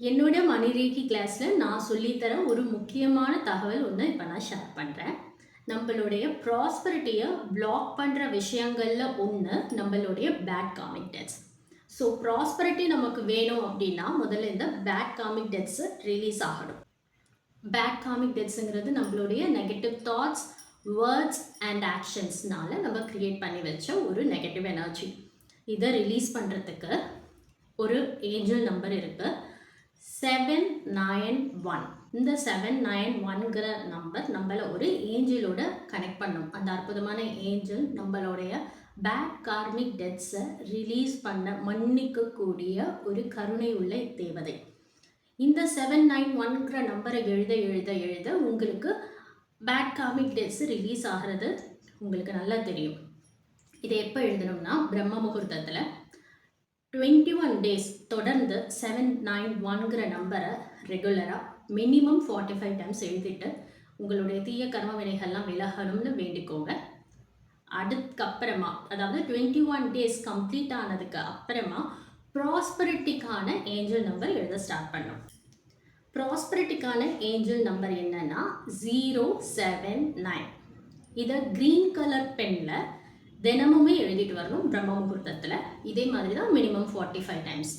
என்னோட மணிரேகி கிளாஸில் நான் சொல்லித்தர ஒரு முக்கியமான தகவல் ஒன்று இப்போ நான் ஷேர் பண்ணுறேன். நம்மளுடைய ப்ராஸ்பரிட்டியை பிளாக் பண்ணுற விஷயங்களில் ஒன்று நம்மளுடைய bad karmic debts. So prosperity நமக்கு வேணும் அப்படின்னா முதல்ல இந்த பேட் காமிக் டெத்ஸு ரிலீஸ் ஆகணும். பேட் காமிக் டெத்ஸுங்கிறது நம்மளுடைய நெகட்டிவ் தாட்ஸ், வேர்ட்ஸ் அண்ட் ஆக்ஷன்ஸ்னால நம்ம க்ரியேட் பண்ணி வச்ச ஒரு நெகட்டிவ் எனர்ஜி. இதை ரிலீஸ் பண்ணுறதுக்கு ஒரு ஏஞ்சல் நம்பர் இருக்குது, 791. இந்த 791ங்கிற நம்பர் நம்மளை ஒரு ஏஞ்சலோட கனெக்ட் பண்ணும். அந்த அற்புதமான ஏஞ்சல் நம்மளுடைய பேட் கார்மிக் டெத்ஸை ரிலீஸ் பண்ண மன்னிக்கக்கூடிய ஒரு கருணை உள்ள தேவதை. இந்த 791ங்கிற நம்பரை எழுத எழுத எழுத உங்களுக்கு பேட் கார்மிக் டெத்ஸ் ரிலீஸ் ஆகிறது உங்களுக்கு நல்லா தெரியும். இதை எப்போ எழுதணும்னா பிரம்ம முகூர்த்தத்தில் 21 டேஸ் தொடர்ந்து 791ங்கிற நம்பரை ரெகுலராக மினிமம் 45 டைம்ஸ் எழுதிட்டு உங்களுடைய தீய கர்ம வினைகள்லாம் விலகணும்னு வேண்டிக்கோங்க. அதுக்கப்புறமா அதாவது 21 டேஸ் கம்ப்ளீட் ஆனதுக்கு அப்புறமா ப்ராஸ்பரிட்டிக்கான ஏஞ்சல் நம்பர் எழுத ஸ்டார்ட் பண்ணும். ப்ராஸ்பரிட்டிக்கான ஏஞ்சல் நம்பர் என்னன்னா 079. இதை க்ரீன் கலர் பெனில் தினமுமே எழுதிட்டு வரணும் பிரம்ம முகூர்த்தத்தில். இதே மாதிரி தான் மினிமம் 45 டைம்ஸ்.